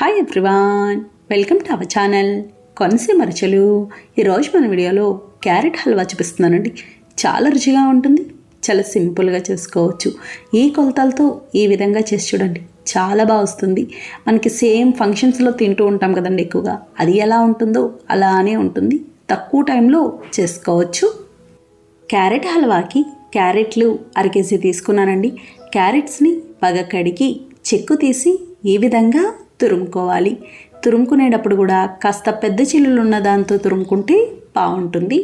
Hi everyone, welcome to our channel Konaseema రుచులు. ఈరోజు మన వీడియోలో క్యారెట్ హల్వా చూపిస్తున్నానండి. చాలా రుచిగా ఉంటుంది, చాలా సింపుల్గా చేసుకోవచ్చు. ఈ కొలతలతో ఈ విధంగా చేసి చూడండి, చాలా బాగా వస్తుంది. మనకి సేమ్ ఫంక్షన్స్లో తింటూ ఉంటాం కదండి ఎక్కువగా, అది ఎలా ఉంటుందో అలానే ఉంటుంది. తక్కువ టైంలో చేసుకోవచ్చు. క్యారెట్ హల్వాకి క్యారెట్లు 1/2 కేజీ తీసుకున్నానండి. క్యారెట్స్ని బాగా కడిగి చెక్కు తీసి ఈ విధంగా తురుముకోవాలి. తురుముకునేటప్పుడు కూడా కాస్త పెద్ద చిల్లులు ఉన్న దాంతో తురుముకుంటే బాగుంటుంది.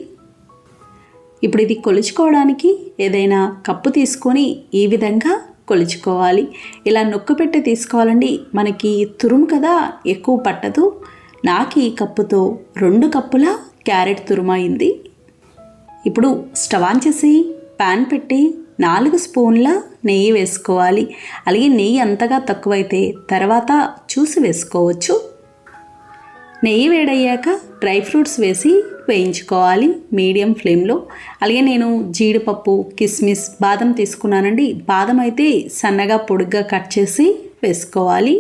ఇప్పుడు ఇది కొలుచుకోవడానికి ఏదైనా కప్పు తీసుకొని ఈ విధంగా కొలుచుకోవాలి. ఇలా నొక్కు పెట్టి తీసుకోవాలండి, మనకి తురుము కదా ఎక్కువ పట్టదు. నాకు ఈ కప్పుతో 2 కప్పుల క్యారెట్ తురుము అయింది. ఇప్పుడు స్టవ్ ఆన్ చేసి ప్యాన్ పెట్టి 4 స్పూన్ల నెయ్యి వేసుకోవాలి. అలాగే నెయ్యి అంతగా తక్కువైతే తర్వాత చూసి వేసుకోవచ్చు. నెయ్యి వేడయ్యాక డ్రై ఫ్రూట్స్ వేసి వేయించుకోవాలి మీడియం ఫ్లేమ్లో. అలాగే నేను జీడిపప్పు, కిస్మిస్, బాదం తీసుకున్నానండి. బాదం అయితే సన్నగా పొడుగ్గా కట్ చేసి వేసుకోవాలి.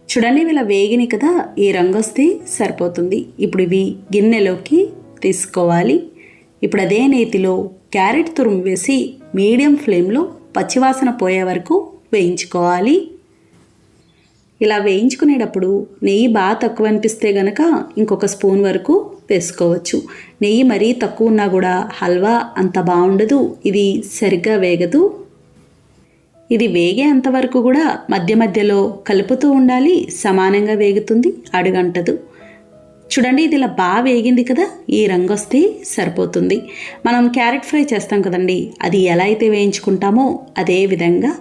చూడండి, ఇలా వేగిని కదా, ఈ రంగు వస్తే సరిపోతుంది. ఇప్పుడు ఇవి గిన్నెలోకి తీసుకోవాలి. ఇప్పుడు అదే నేతిలో క్యారెట్ తురుము వేసి మీడియం ఫ్లేమ్లో పచ్చివాసన పోయే వరకు వేయించుకోవాలి. ఇలా వేయించుకునేటప్పుడు నెయ్యి బాగా తక్కువ అనిపిస్తే గనక ఇంకొక స్పూన్ వరకు వేసుకోవచ్చు. నెయ్యి మరీ తక్కువ ఉన్నా కూడా హల్వా అంత బాగుండదు, ఇది సరిగ్గా వేగదు. ఇది వేగేంత వరకు కూడా మధ్య మధ్యలో కలుపుతూ ఉండాలి, సమానంగా వేగుతుంది, అడుగంటదు. చూడండి, ఇది ఇలా బాగా వేగింది కదా, ఈ రంగు వస్తే సరిపోతుంది. మనం క్యారెట్ ఫ్రై చేస్తాం కదండి, అది ఎలా అయితే వేయించుకుంటామో అదే విధంగా.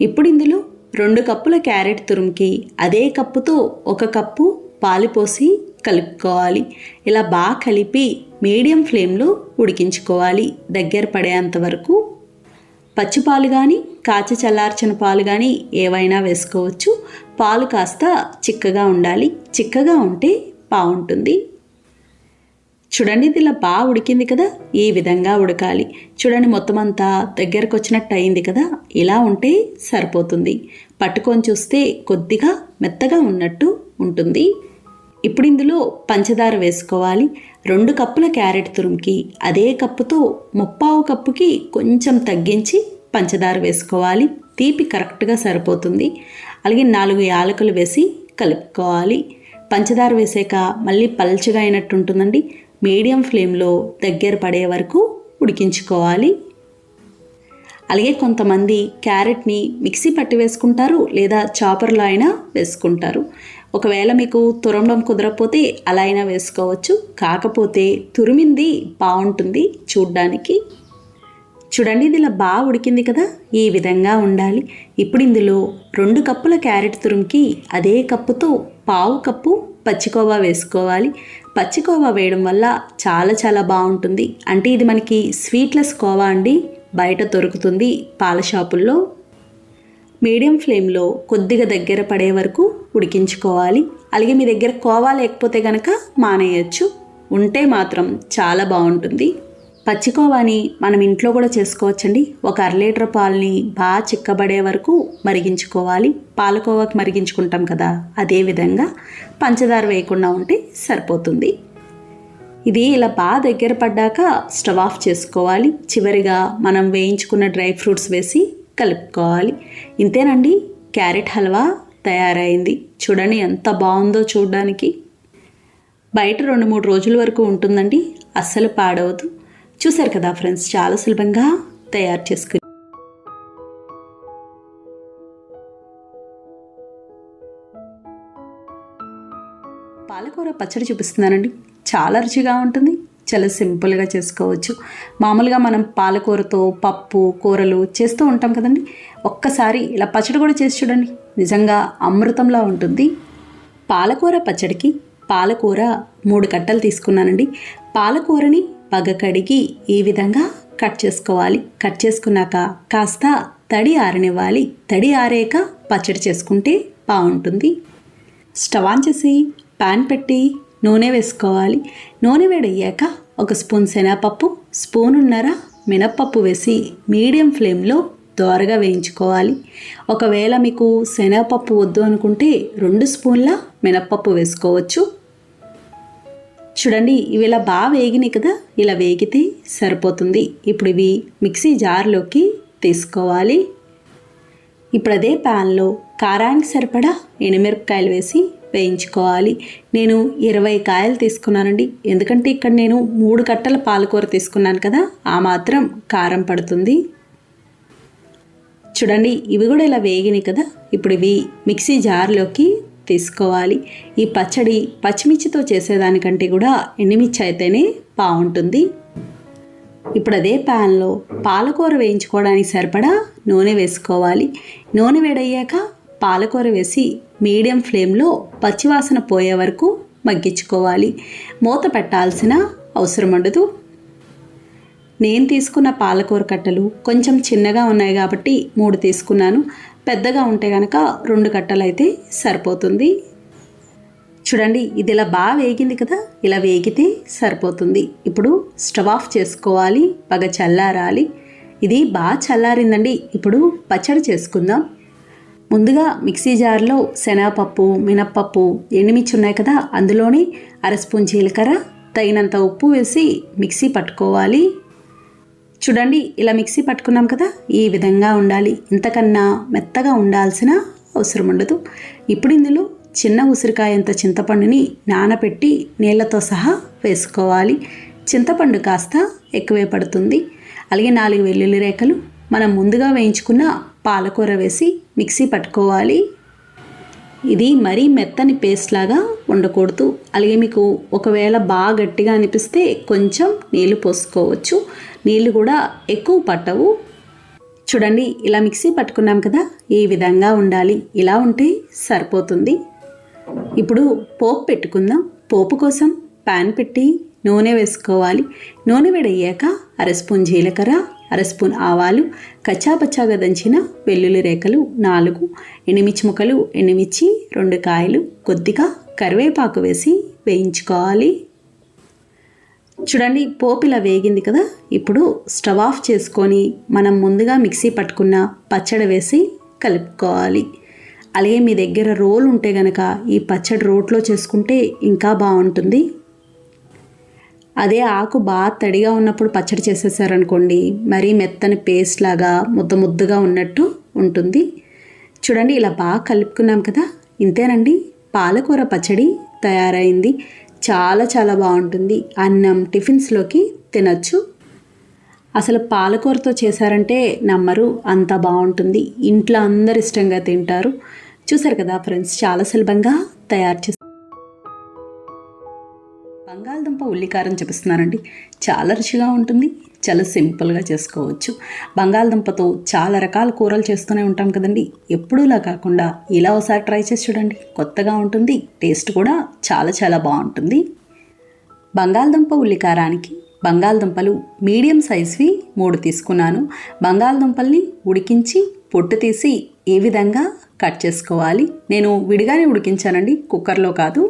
ఇప్పుడు ఇందులో 2 కప్పుల క్యారెట్ తురుముకి అదే కప్పుతో 1 కప్పు పాలు పోసి కలుపుకోవాలి. ఇలా బాగా కలిపి మీడియం ఫ్లేమ్లో ఉడికించుకోవాలి దగ్గర పడేంత వరకు. పచ్చిపాలు కానీ కాచి చల్లార్చిన పాలు కానీ ఏవైనా వేసుకోవచ్చు. పాలు కాస్త చిక్కగా ఉండాలి, చిక్కగా ఉంటే బాగుంటుంది. చూడండి, ఇది ఇలా బాగా ఉడికింది కదా, ఈ విధంగా ఉడకాలి. చూడండి, మొత్తం అంతా దగ్గరకు వచ్చినట్టు అయింది కదా, ఇలా ఉంటే సరిపోతుంది. పట్టుకొని చూస్తే కొద్దిగా మెత్తగా ఉన్నట్టు ఉంటుంది. ఇప్పుడు ఇందులో పంచదార వేసుకోవాలి. 2 కప్పుల క్యారెట్ తురుముకి అదే కప్పుతో 3/4 కప్పుకి కొంచెం తగ్గించి పంచదార వేసుకోవాలి. తీపి కరెక్ట్గా సరిపోతుంది. అలాగే 4 యాలకులు వేసి కలుపుకోవాలి. పంచదార వేసాక మళ్ళీ పల్చగా అయినట్టు ఉంటుందండి. మీడియం ఫ్లేమ్లో దగ్గర పడే వరకు ఉడికించుకోవాలి. అలాగే కొంతమంది క్యారెట్ని మిక్సీ పట్టి వేసుకుంటారు, లేదా చాపర్లో అయినా వేసుకుంటారు. ఒకవేళ మీకు తురమడం కుదరకపోతే అలా అయినా వేసుకోవచ్చు. కాకపోతే తురిమింది బాగుంటుంది చూడ్డానికి. చూడండి, ఇది ఇలా బాగా ఉడికింది కదా, ఈ విధంగా ఉండాలి. ఇప్పుడు ఇందులో 2 కప్పుల క్యారెట్ తురుముకి అదే కప్పుతో 1/4 కప్పు పచ్చికోవా వేసుకోవాలి. పచ్చికోవా వేయడం వల్ల చాలా చాలా బాగుంటుంది. అంటే ఇది మనకి స్వీట్లెస్ కోవా అండి, బయట దొరుకుతుంది పాల షాపుల్లో. మీడియం ఫ్లేమ్లో కొద్దిగా దగ్గర పడే వరకు ఉడికించుకోవాలి. అలాగే మీ దగ్గర కోవా లేకపోతే కనుక మానేయచ్చు, ఉంటే మాత్రం చాలా బాగుంటుంది. పచ్చికోవాని మనం ఇంట్లో కూడా చేసుకోవచ్చండి. 1 అర లీటర్ పాలని బాగా చిక్కబడే వరకు మరిగించుకోవాలి. పాలకోవాకి మరిగించుకుంటాం కదా, అదే విధంగా పంచదార వేయకుండా ఉంటే సరిపోతుంది. ఇది ఇలా బాగా దగ్గర పడ్డాక స్టవ్ ఆఫ్ చేసుకోవాలి. చివరిగా మనం వేయించుకున్న డ్రై ఫ్రూట్స్ వేసి కలుపుకోవాలి. ఇంతేనండి, క్యారెట్ హల్వా తయారైంది. చూడండి ఎంత బాగుందో చూడడానికి. బయట 2-3 రోజుల వరకు ఉంటుందండి, అస్సలు పాడవద్దు. చూసారు కదా ఫ్రెండ్స్, చాలా సులభంగా తయారు చేసుకుని. పాలకూర పచ్చడి చూపిస్తున్నానండి. చాలా రుచిగా ఉంటుంది, చాలా సింపుల్గా చేసుకోవచ్చు. మామూలుగా మనం పాలకూరతో పప్పు కూరలు చేస్తూ ఉంటాం కదండి, ఒక్కసారి ఇలా పచ్చడి కూడా చేసి చూడండి, నిజంగా అమృతంలా ఉంటుంది. పాలకూర పచ్చడికి పాలకూర 3 కట్టలు తీసుకున్నానండి. పాలకూరని బాగా కడిగి ఈ విధంగా కట్ చేసుకోవాలి. కట్ చేసుకున్నాక కాస్త తడి ఆరనివ్వాలి. తడి ఆరాక పచ్చడి చేసుకుంటే బాగుంటుంది. స్టవ్ ఆన్ చేసి ప్యాన్ పెట్టి నూనె వేసుకోవాలి. నూనె వేడయ్యాక 1 స్పూన్ శనగపప్పు, 1.5 స్పూన్ మినప్పప్పు వేసి మీడియం ఫ్లేమ్లో దోరగా వేయించుకోవాలి. ఒకవేళ మీకు శనగపప్పు వద్దు అనుకుంటే 2 స్పూన్ల మినప్పప్పు వేసుకోవచ్చు. చూడండి, ఇవి ఇలా బాగా వేగినాయి కదా, ఇలా వేగితే సరిపోతుంది. ఇప్పుడు ఇవి మిక్సీ జార్లోకి తీసుకోవాలి. ఇప్పుడు అదే ప్యాన్లో కారానికి సరిపడా ఎండుమిరపకాయలు వేసి వేయించుకోవాలి. నేను 20 కాయలు తీసుకున్నానండి, ఎందుకంటే ఇక్కడ నేను 3 కట్టల పాలకూర తీసుకున్నాను కదా, ఆ మాత్రం కారం పడుతుంది. చూడండి, ఇవి కూడా ఇలా వేగినాయి కదా, ఇప్పుడు ఇవి మిక్సీ జార్లోకి తీసుకోవాలి. ఈ పచ్చడి పచ్చిమిర్చితో చేసేదానికంటే కూడా ఎండుమిర్చి అయితేనే బాగుంటుంది. ఇప్పుడు అదే ప్యాన్లో పాలకూర వేయించుకోవడానికి సరిపడా నూనె వేసుకోవాలి. నూనె వేడయ్యాక పాలకూర వేసి మీడియం ఫ్లేమ్లో పచ్చివాసన పోయే వరకు మగ్గించుకోవాలి. మూత పెట్టాల్సిన అవసరం ఉండదు. నేను తీసుకున్న పాలకూర కట్టలు కొంచెం చిన్నగా ఉన్నాయి కాబట్టి 3 తీసుకున్నాను. పెద్దగా ఉంటే కనుక 2 కట్టలు అయితే సరిపోతుంది. చూడండి, ఇది ఇలా బాగా వేగింది కదా, ఇలా వేగితే సరిపోతుంది. ఇప్పుడు స్టవ్ ఆఫ్ చేసుకోవాలి, బాగా చల్లారాలి. ఇది బాగా చల్లారిందండి. ఇప్పుడు పచ్చడి చేసుకుందాం. ముందుగా మిక్సీ జార్లో శనగపప్పు, మినప్పప్పు, ఎండుమిర్చి ఉన్నాయి కదా, అందులోని 1/2 స్పూన్ జీలకర్ర, తగినంత ఉప్పు వేసి మిక్సీ పట్టుకోవాలి. చూడండి, ఇలా మిక్సీ పట్టుకున్నాం కదా, ఈ విధంగా ఉండాలి. ఇంతకన్నా మెత్తగా ఉండాల్సిన అవసరం ఉండదు. ఇప్పుడు ఇందులో చిన్న ఉసిరికాయంత చింతపండుని నానబెట్టి నీళ్ళతో సహా వేసుకోవాలి. చింతపండు కాస్త ఎక్కువే పడుతుంది. అలాగే 4 వెల్లుల్లి రేఖలు, మనం ముందుగా వేయించుకున్న పాలకూర వేసి మిక్సీ పట్టుకోవాలి. ఇది మరీ మెత్తని పేస్ట్ లాగా ఉండకూడదు. అలాగే మీకు ఒకవేళ బాగా గట్టిగా అనిపిస్తే కొంచెం నీళ్లు పోసుకోవచ్చు. నీళ్లు కూడా ఎక్కువ పట్టవు. చూడండి, ఇలా మిక్సీ పట్టుకున్నాం కదా, ఈ విధంగా ఉండాలి. ఇలా ఉంటే సరిపోతుంది. ఇప్పుడు పోపు పెట్టుకుందాం. పోపు కోసం ప్యాన్ పెట్టి నూనె వేసుకోవాలి. నూనె వేడయ్యాక 1/2 స్పూన్ జీలకర్ర, 1/2 స్పూన్ ఆవాలు, కచ్చాపచ్చాగా దంచిన వెల్లుల్లి రేఖలు 4, ఎండుమిర్చి ముక్కలు, ఎండుమిర్చి 2 కాయలు, కొద్దిగా కరివేపాకు వేసి వేయించుకోవాలి. చూడండి, పోపు ఇలా వేగింది కదా, ఇప్పుడు స్టవ్ ఆఫ్ చేసుకొని మనం ముందుగా మిక్సీ పట్టుకున్న పచ్చడి వేసి కలుపుకోవాలి. అలాగే మీ దగ్గర రోల్ ఉంటే గనక ఈ పచ్చడి రోట్లో చేసుకుంటే ఇంకా బాగుంటుంది. అదే ఆకు బాగా తడిగా ఉన్నప్పుడు పచ్చడి చేసేసారనుకోండి, మరీ మెత్తని పేస్ట్ లాగా ముద్దగా ఉన్నట్టు ఉంటుంది. చూడండి, ఇలా బాగా కలుపుకున్నాం కదా, ఇంతేనండి, పాలకూర పచ్చడి తయారైంది. చాలా చాలా బాగుంటుంది. అన్నం, టిఫిన్స్లోకి తినచ్చు. అసలు పాలకూరతో చేశారంటే నమ్మరు, అంత బాగుంటుంది. ఇంట్లో అందరు ఇష్టంగా తింటారు. చూసారు కదా ఫ్రెండ్స్, చాలా సులభంగా తయారు చేస్తారు. బంగాళదుంప ఉల్లికారం చూపిస్తున్నానండి. చాలా రుచిగా ఉంటుంది, చాలా సింపుల్గా చేసుకోవచ్చు. బంగాళదుంపతో చాలా రకాల కూరలు చేస్తూనే ఉంటాం కదండి. ఎప్పుడూలా కాకుండా ఇలా ఒకసారి ట్రై చేసి చూడండి, కొత్తగా ఉంటుంది, టేస్ట్ కూడా చాలా చాలా బాగుంటుంది. బంగాళదుంప ఉల్లికారానికి బంగాళదుంపలు మీడియం సైజ్వి 3 తీసుకున్నాను. బంగాళదుంపల్ని ఉడికించి పొట్టు తీసి ఏ విధంగా కట్ చేసుకోవాలి. నేను విడిగానే ఉడికించానండి, కుక్కర్లో కాదు.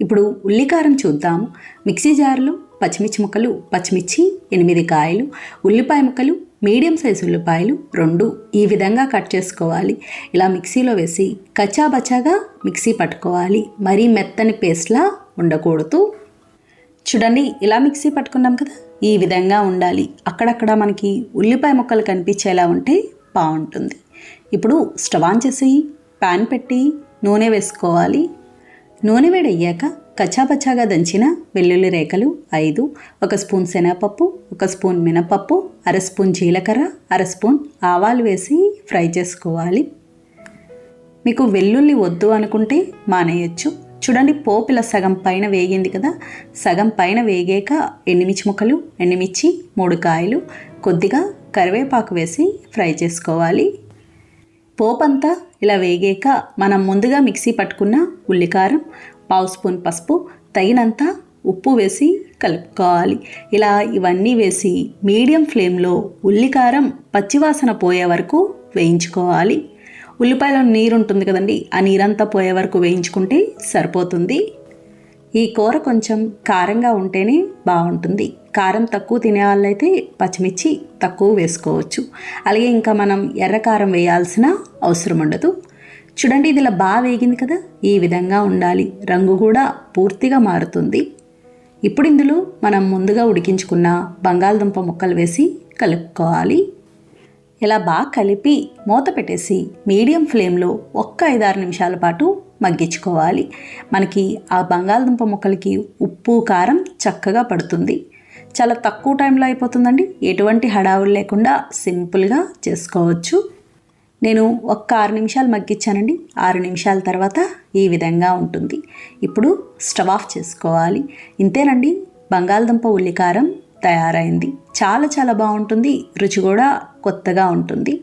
ఇప్పుడు ఉల్లికారం చూద్దాము. మిక్సీ జార్లో పచ్చిమిర్చి ముక్కలు, పచ్చిమిర్చి 8 కాయలు, ఉల్లిపాయ ముక్కలు, మీడియం సైజు ఉల్లిపాయలు 2 ఈ విధంగా కట్ చేసుకోవాలి. ఇలా మిక్సీలో వేసి కచ్చాబచ్చాగా మిక్సీ పట్టుకోవాలి. మరీ మెత్తని పేస్ట్లా ఉండకూడదు. చూడండి, ఇలా మిక్సీ పట్టుకున్నాం కదా, ఈ విధంగా ఉండాలి. అక్కడక్కడ మనకి ఉల్లిపాయ ముక్కలు కనిపించేలా ఉంటే బాగుంటుంది. ఇప్పుడు స్టవ్ ఆన్ చేసి ప్యాన్ పెట్టి నూనె వేసుకోవాలి. నూనె వేడయ్యాక కచ్చాపచ్చాగా దంచిన వెల్లుల్లి రేఖలు 5, 1 స్పూన్ శనగపప్పు, 1 స్పూన్ మినపప్పు, 1/2 స్పూన్ జీలకర్ర, 1/2 స్పూన్ ఆవాలు వేసి ఫ్రై చేసుకోవాలి. మీకు వెల్లుల్లి వద్దు అనుకుంటే మానేయచ్చు. చూడండి, పోపు ఇలా సగం పైన వేగింది కదా, సగం పైన వేగాక ఎండుమిర్చి ముక్కలు, ఎండుమిర్చి 3 కాయలు, కొద్దిగా కరివేపాకు వేసి ఫ్రై చేసుకోవాలి. పోపు అంతా ఇలా వేగాక మనం ముందుగా మిక్సీ పట్టుకున్న ఉల్లికారం, 1/2 స్పూన్ పసుపు, తగినంత ఉప్పు వేసి కలుపుకోవాలి. ఇలా ఇవన్నీ వేసి మీడియం ఫ్లేమ్లో ఉల్లికారం పచ్చివాసన పోయే వరకు వేయించుకోవాలి. ఉల్లిపాయలో నీరు ఉంటుంది కదండి, ఆ నీరంతా పోయే వరకు వేయించుకుంటే సరిపోతుంది. ఈ కూర కొంచెం కారంగా ఉంటేనే బాగుంటుంది. కారం తక్కువ తినే వాళ్ళైతే పచ్చిమిర్చి తక్కువ వేసుకోవచ్చు. అలాగే ఇంకా మనం ఎర్ర కారం వేయాల్సిన అవసరం ఉండదు. చూడండి, ఇది ఇలా బాగా వేగింది కదా, ఈ విధంగా ఉండాలి. రంగు కూడా పూర్తిగా మారుతుంది. ఇప్పుడు ఇందులో మనం ముందుగా ఉడికించుకున్న బంగాళదుంప ముక్కలు వేసి కలుపుకోవాలి. ఇలా బాగా కలిపి మూత పెట్టేసి మీడియం ఫ్లేమ్లో 1-6 నిమిషాల పాటు మగ్గించుకోవాలి. మనకి ఆ బంగాళదుంప ముక్కలకి ఉప్పు కారం చక్కగా పడుతుంది. చాలా తక్కువ టైంలో అయిపోతుందండి. ఎటువంటి హడావులు లేకుండా సింపుల్గా చేసుకోవచ్చు. నేను 6 నిమిషాలు మగ్గించానండి. 6 నిమిషాల తర్వాత ఈ విధంగా ఉంటుంది. ఇప్పుడు స్టవ్ ఆఫ్ చేసుకోవాలి. ఇంతేనండి, బంగాళదుంప ఉల్లికారం తయారైంది. చాలా చాలా బాగుంటుంది. రుచి కూడా కొత్తగా ఉంటుంది.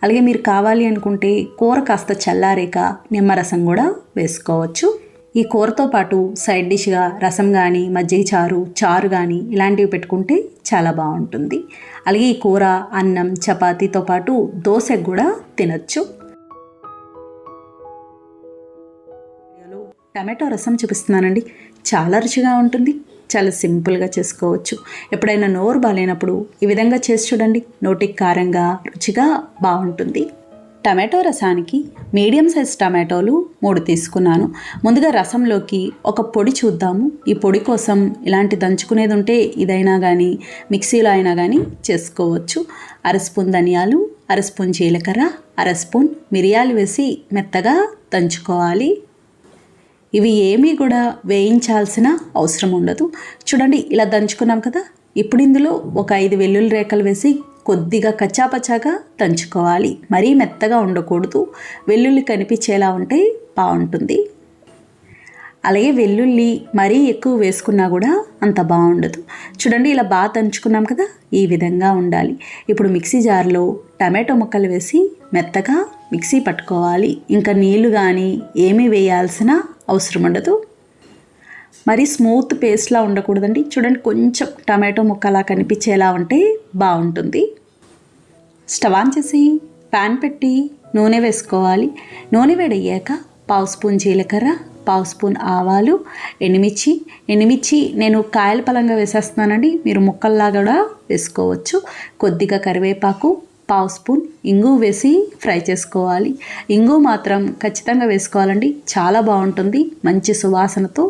అలాగే మీరు కావాలి అనుకుంటే కూర కాస్త చల్లారేక నిమ్మరసం కూడా వేసుకోవచ్చు. ఈ కూరతో పాటు సైడ్ డిష్గా రసం కానీ, మజ్జిగ చారు కానీ ఇలాంటివి పెట్టుకుంటే చాలా బాగుంటుంది. అలాగే ఈ కూర అన్నం, చపాతీతో పాటు దోశకు కూడా తినచ్చు. టమాటో రసం చూపిస్తున్నానండి. చాలా రుచిగా ఉంటుంది. చాలా సింపుల్గా చేసుకోవచ్చు. ఎప్పుడైనా నోరు బాగాలేనప్పుడు ఈ విధంగా చేసి చూడండి. నోటికి కారంగా రుచిగా బాగుంటుంది. టమాటో రసానికి మీడియం సైజ్ టమాటోలు 3 తీసుకున్నాను. ముందుగా రసంలోకి ఒక పొడి చూద్దాము. ఈ పొడి కోసం ఇలాంటి దంచుకునేది ఉంటే ఇదైనా కానీ మిక్సీలో అయినా కానీ చేసుకోవచ్చు. 1/2 స్పూన్ ధనియాలు, 1/2 స్పూన్ జీలకర్ర, 1/2 స్పూన్ మిరియాలు వేసి మెత్తగా దంచుకోవాలి. ఇవి ఏమీ కూడా వేయించాల్సిన అవసరం ఉండదు. చూడండి, ఇలా దంచుకున్నాం కదా. ఇప్పుడు ఇందులో ఒక 5 వెల్లుల్లి రేఖలు వేసి కొద్దిగా కచ్చాపచ్చాగా దంచుకోవాలి. మరీ మెత్తగా ఉండకూడదు. వెల్లుల్లి కనిపించేలా ఉంటే బాగుంటుంది. అలాగే వెల్లుల్లి మరీ ఎక్కువ వేసుకున్నా కూడా అంత బాగుండదు. చూడండి, ఇలా బాగా దంచుకున్నాం కదా, ఈ విధంగా ఉండాలి. ఇప్పుడు మిక్సీ జార్లో టమాటో ముక్కలు వేసి మెత్తగా మిక్సీ పట్టుకోవాలి. ఇంకా నీళ్లు కానీ ఏమీ వేయాల్సిన అవసరం ఉండదు. మరి స్మూత్ పేస్ట్లా ఉండకూడదండి. చూడండి, కొంచెం టమాటో ముక్కలా కనిపించేలా ఉంటే బాగుంటుంది. స్టవ్ ఆన్ చేసి ప్యాన్ పెట్టి నూనె వేసుకోవాలి. నూనె వేడయ్యాక 1/2 స్పూన్ జీలకర్ర, 1/2 స్పూన్ ఆవాలు, ఎండుమిర్చి నేను కాయల పలంగా వేసేస్తున్నానండి. మీరు ముక్కల్లా కూడా వేసుకోవచ్చు. కొద్దిగా కరివేపాకు, 1/2 స్పూన్ ఇంగు వేసి ఫ్రై చేసుకోవాలి. ఇంగు మాత్రం ఖచ్చితంగా వేసుకోవాలండి. చాలా బాగుంటుంది మంచి సువాసనతో.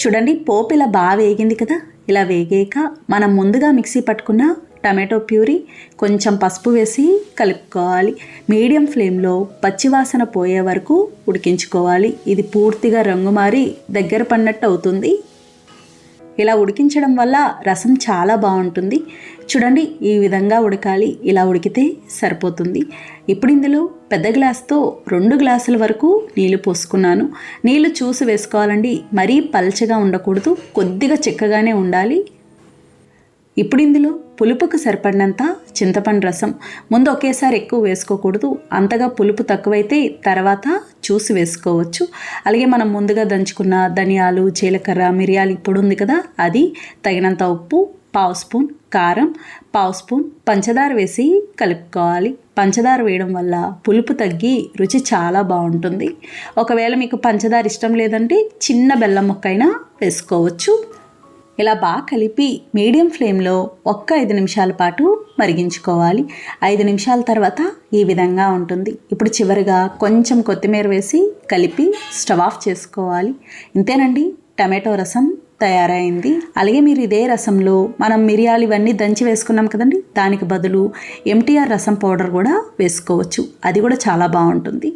చూడండి, పోపు ఇలా బాగా వేగింది కదా. ఇలా వేగాక మనం ముందుగా మిక్సీ పట్టుకున్న టమాటో ప్యూరీ, కొంచెం పసుపు వేసి కలుపుకోవాలి. మీడియం ఫ్లేమ్లో పచ్చివాసన పోయే వరకు ఉడికించుకోవాలి. ఇది పూర్తిగా రంగు మారి దగ్గర పడినట్టు అవుతుంది. ఇలా ఉడికించడం వల్ల రసం చాలా బాగుంటుంది. చూడండి, ఈ విధంగా ఉడకాలి. ఇలా ఉడికితే సరిపోతుంది. ఇప్పుడు ఇందులో పెద్ద గ్లాస్తో 2 గ్లాసుల వరకు నీళ్లు పోసుకున్నాను. నీళ్లు చూసి వేసుకోవాలండి. మరీ పల్చగా ఉండకూడదు, కొద్దిగా చిక్కగానే ఉండాలి. ఇప్పుడు ఇందులో పులుపుకు సరిపడినంత చింతపండు రసం. ముందు ఒకేసారి ఎక్కువ వేసుకోకూడదు. అంతగా పులుపు తక్కువైతే తర్వాత చూసి వేసుకోవచ్చు. అలాగే మనం ముందుగా దంచుకున్న ధనియాలు, జీలకర్ర, మిరియాలు ఇప్పుడు ఉంది కదా, అది తగినంత ఉప్పు, 1/2 స్పూన్ కారం, 1/2 స్పూన్ పంచదార వేసి కలుపుకోవాలి. పంచదార వేయడం వల్ల పులుపు తగ్గి రుచి చాలా బాగుంటుంది. ఒకవేళ మీకు పంచదార ఇష్టం లేదంటే చిన్న బెల్లం ముక్క అయినా వేసుకోవచ్చు. ఇలా బాగా కలిపి మీడియం ఫ్లేమ్లో 5 నిమిషాల పాటు మరిగించుకోవాలి. 5 నిమిషాల తర్వాత ఈ విధంగా ఉంటుంది. ఇప్పుడు చివరిగా కొంచెం కొత్తిమీర వేసి కలిపి స్టవ్ ఆఫ్ చేసుకోవాలి. ఇంతేనండి, టమాటో రసం తయారైంది. అలాగే మీరు ఇదే రసంలో మనం మిరియాలు ఇవన్నీ దంచి వేసుకున్నాం కదండి, దానికి బదులు MTR రసం పౌడర్ కూడా వేసుకోవచ్చు. అది కూడా చాలా బాగుంటుంది.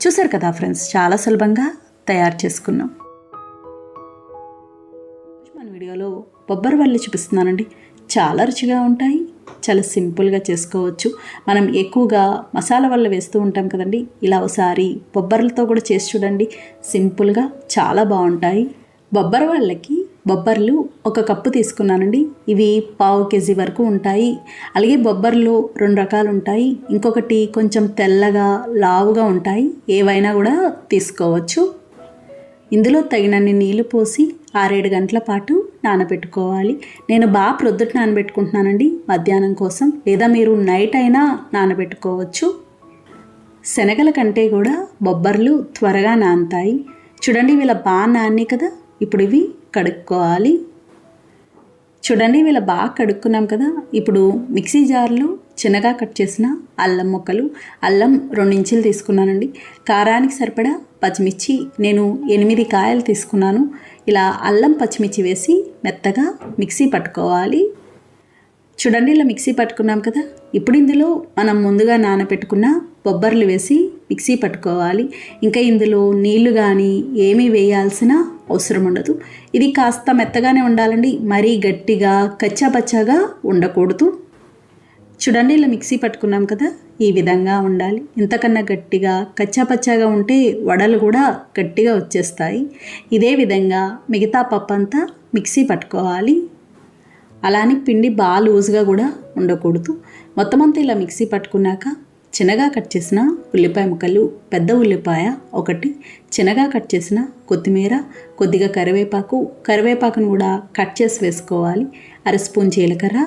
చూసారు కదా ఫ్రెండ్స్, చాలా సులభంగా తయారు చేసుకున్నాం. మన వీడియోలో బొబ్బరి వల్లి చూపిస్తున్నానండి. చాలా రుచిగా ఉంటాయి. చాలా సింపుల్గా చేసుకోవచ్చు. మనం ఎక్కువగా మసాలా వల్ల వేస్తూ ఉంటాం కదండి, ఇలా ఒకసారి బొబ్బర్లతో కూడా చేసి చూడండి. సింపుల్గా చాలా బాగుంటాయి. బొబ్బరి వాళ్ళకి బొబ్బర్లు 1 కప్పు తీసుకున్నానండి. ఇవి 1/2 కేజీ వరకు ఉంటాయి. అలాగే బొబ్బర్లు 2 రకాలు ఉంటాయి. ఇంకొకటి కొంచెం తెల్లగా లావుగా ఉంటాయి. ఏవైనా కూడా తీసుకోవచ్చు. ఇందులో తగినన్ని నీళ్లు పోసి 6-7 గంటల పాటు నానబెట్టుకోవాలి. నేను బాగా ప్రొద్దుట నానబెట్టుకుంటున్నానండి మధ్యాహ్నం కోసం, లేదా మీరు నైట్ అయినా నానబెట్టుకోవచ్చు. శనగల కంటే కూడా బొబ్బర్లు త్వరగా నానతాయి. చూడండి, ఇలా బాగా నాని కదా. ఇప్పుడు ఇవి కడుక్కోవాలి. చూడండి ఇలా బాగా కడుక్కున్నాం కదా. ఇప్పుడు మిక్సీ జార్లో చిన్నగా కట్ చేసిన అల్లం ముక్కలు, అల్లం 2 ఇంచులు తీసుకున్నానండి. కారానికి సరిపడా పచ్చిమిర్చి నేను 8 కాయలు తీసుకున్నాను. ఇలా అల్లం పచ్చిమిర్చి వేసి మెత్తగా మిక్సీ పట్టుకోవాలి. చూడండి ఇలా మిక్సీ పట్టుకున్నాం కదా. ఇప్పుడు ఇందులో మనం ముందుగా నానబెట్టుకున్న బొబ్బర్లు వేసి మిక్సీ పట్టుకోవాలి. ఇంకా ఇందులో నీళ్లు కానీ ఏమీ వేయాల్సిన అవసరం ఉండదు. ఇది కాస్త మెత్తగానే ఉండాలండి, మరీ గట్టిగా కచ్చాపచ్చాగా ఉండకూడదు. చూడండి ఇలా మిక్సీ పట్టుకున్నాం కదా, ఈ విధంగా ఉండాలి. ఇంతకన్నా గట్టిగా కచ్చాపచ్చాగా ఉంటే వడలు కూడా గట్టిగా వచ్చేస్తాయి. ఇదే విధంగా మిగతా పప్పు అంతా మిక్సీ పట్టుకోవాలి. అలానే పిండి బాగా లూజ్గా కూడా ఉండకూడదు. మొత్తం అంతా ఇలా మిక్సీ పట్టుకున్నాక చిన్నగా కట్ చేసిన ఉల్లిపాయ ముక్కలు, పెద్ద ఉల్లిపాయ 1, చిన్నగా కట్ చేసిన కొత్తిమీర, కొద్దిగా కరివేపాకును కూడా కట్ చేసి వేసుకోవాలి. 1 స్పూన్ జీలకర్ర,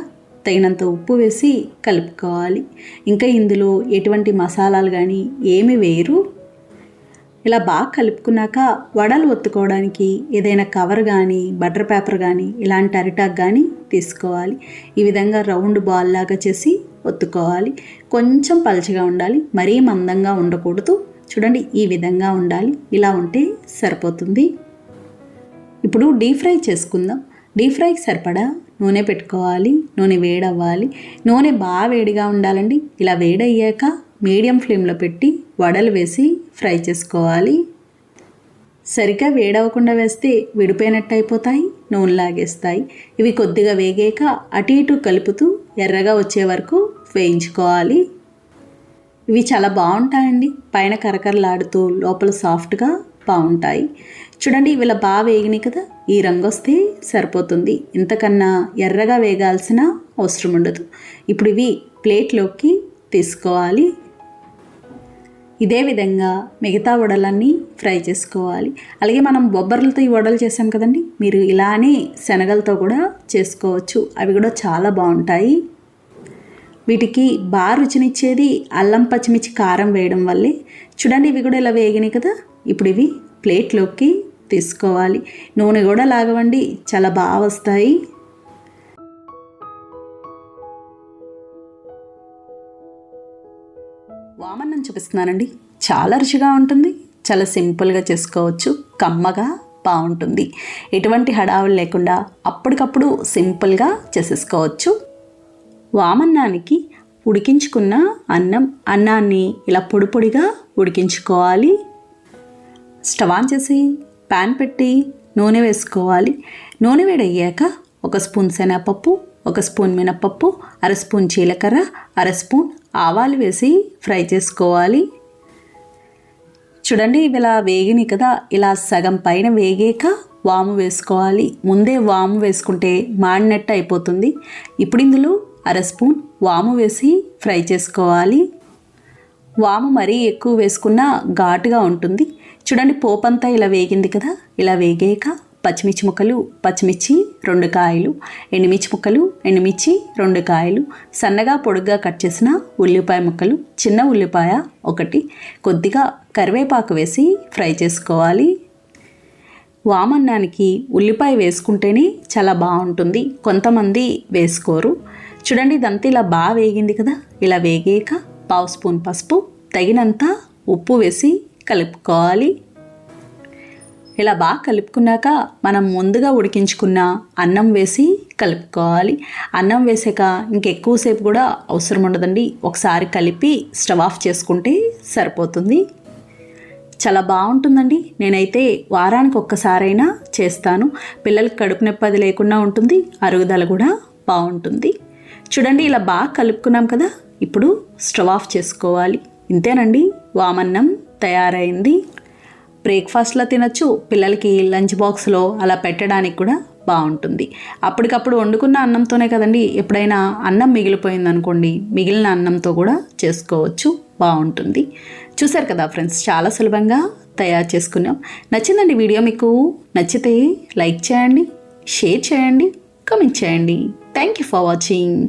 తగినంత ఉప్పు వేసి కలుపుకోవాలి. ఇంకా ఇందులో ఎటువంటి మసాలాలు కానీ ఏమి వేయరు. ఇలా బాగా కలుపుకున్నాక వడలు ఒత్తుకోవడానికి ఏదైనా కవర్ కానీ బటర్ పేపర్ కానీ ఇలాంటి అరిటాక్ కానీ తీసుకోవాలి. ఈ విధంగా రౌండ్ బాల్ లాగా చేసి ఒత్తుకోవాలి. కొంచెం పలుచగా ఉండాలి, మరీ మందంగా ఉండకూడదు. చూడండి ఈ విధంగా ఉండాలి. ఇలా ఉంటే సరిపోతుంది. ఇప్పుడు డీప్ ఫ్రై చేసుకుందాం. డీప్ ఫ్రైకి సరిపడా నూనె పెట్టుకోవాలి. నూనె వేడవ్వాలి. నూనె బాగా వేడిగా ఉండాలండి. ఇలా వేడయ్యాక మీడియం ఫ్లేమ్లో పెట్టి వడలు వేసి ఫ్రై చేసుకోవాలి. సరిగ్గా వేడవకుండా వేస్తే విడిపోయినట్టు అయిపోతాయి, నూనె లాగేస్తాయి. ఇవి కొద్దిగా వేగాక అటు ఇటు కలుపుతూ ఎర్రగా వచ్చే వరకు వేయించుకోవాలి. ఇవి చాలా బాగుంటాయండి, పైన కరకరలాడుతూ లోపల సాఫ్ట్గా బాగుంటాయి. చూడండి ఇవి ఇలా బాగా వేగినాయి కదా, ఈ రంగు వస్తే సరిపోతుంది. ఇంతకన్నా ఎర్రగా వేగాల్సిన అవసరం ఉండదు. ఇప్పుడు ఇవి ప్లేట్లోకి తీసుకోవాలి. ఇదే విధంగా మిగతా వడలన్నీ ఫ్రై చేసుకోవాలి. అలాగే మనం బొబ్బర్లతో ఈ వడలు చేసాం కదండి, మీరు ఇలానే శనగలతో కూడా చేసుకోవచ్చు. అవి కూడా చాలా బాగుంటాయి. వీటికి బాగా రుచినిచ్చేది అల్లం పచ్చిమిర్చి కారం వేయడం వల్లే. చూడండి ఇవి కూడా ఇలా వేగినాయి కదా. ఇప్పుడు ఇవి ప్లేట్లోకి తీసుకోవాలి. నూనె కూడా లాగవండి, చాలా బాగా వస్తాయి. వామన్నం చూపిస్తున్నానండి. చాలా రుచిగా ఉంటుంది, చాలా సింపుల్గా చేసుకోవచ్చు, కమ్మగా బాగుంటుంది. ఎటువంటి హడావులు లేకుండా అప్పటికప్పుడు సింపుల్గా చేసేసుకోవచ్చు. వామన్నానికి ఉడికించుకున్న అన్నాన్ని ఇలా పొడి పొడిగా ఉడికించుకోవాలి. స్టవ్ ఆన్ చేసి ప్యాన్ పెట్టి నూనె వేసుకోవాలి. నూనె వేడయ్యాక 1 స్పూన్ శనగపప్పు, 1 స్పూన్ మినపప్పు, 1/2 స్పూన్ జీలకర్ర, 1/2 స్పూన్ ఆవాలు వేసి ఫ్రై చేసుకోవాలి. చూడండి ఇవి ఇలా వేగినాయి కదా. ఇలా సగం పైన వేగాక వాము వేసుకోవాలి. ముందే వాము వేసుకుంటే మాడినట్టు అయిపోతుంది. ఇప్పుడు ఇందులో 1/2 స్పూన్ వాము వేసి ఫ్రై చేసుకోవాలి. వాము మరీ ఎక్కువ వేసుకున్నా ఘాటుగా ఉంటుంది. చూడండి పోపంతా ఇలా వేగింది కదా. ఇలా వేగాక పచ్చిమిర్చి ముక్కలు, పచ్చిమిర్చి 2 కాయలు, ఎండుమిర్చి ముక్కలు, ఎండుమిర్చి 2 కాయలు, సన్నగా పొడుగ్గా కట్ చేసిన ఉల్లిపాయ ముక్కలు, చిన్న ఉల్లిపాయ 1, కొద్దిగా కరివేపాకు వేసి ఫ్రై చేసుకోవాలి. వామన్నానికి ఉల్లిపాయ వేసుకుంటేనే చాలా బాగుంటుంది, కొంతమంది వేసుకోరు. చూడండి ఇదంతా ఇలా బాగా వేగింది కదా. ఇలా వేగాక 1/2 స్పూన్ పసుపు, తగినంత ఉప్పు వేసి కలుపుకోవాలి. ఇలా బాగా కలుపుకున్నాక మనం ముందుగా ఉడికించుకున్న అన్నం వేసి కలుపుకోవాలి. అన్నం వేసాక ఇంకెక్కువసేపు కూడా అవసరం ఉండదండి. ఒకసారి కలిపి స్టవ్ ఆఫ్ చేసుకుంటే సరిపోతుంది. చాలా బాగుంటుందండి. నేనైతే వారానికి ఒక్కసారైనా చేస్తాను. పిల్లలకి కడుపు నొప్పి అది లేకుండా ఉంటుంది, అరుగుదల కూడా బాగుంటుంది. చూడండి ఇలా బాగా కలుపుకున్నాం కదా. ఇప్పుడు స్టవ్ ఆఫ్ చేసుకోవాలి. ఇంతేనండి, వామన్నం తయారైంది. బ్రేక్ఫాస్ట్లో తినచ్చు, పిల్లలకి లంచ్ బాక్స్లో అలా పెట్టడానికి కూడా బాగుంటుంది. అప్పటికప్పుడు వండుకున్న అన్నంతోనే కదండి, ఎప్పుడైనా అన్నం మిగిలిపోయింది అనుకోండి, మిగిలిన అన్నంతో కూడా చేసుకోవచ్చు, బాగుంటుంది. చూసారు కదా ఫ్రెండ్స్, చాలా సులభంగా తయారు చేసుకున్నాం. నచ్చిందండి వీడియో? మీకు నచ్చితే లైక్ చేయండి, షేర్ చేయండి, కామెంట్ చేయండి. Thank you for watching.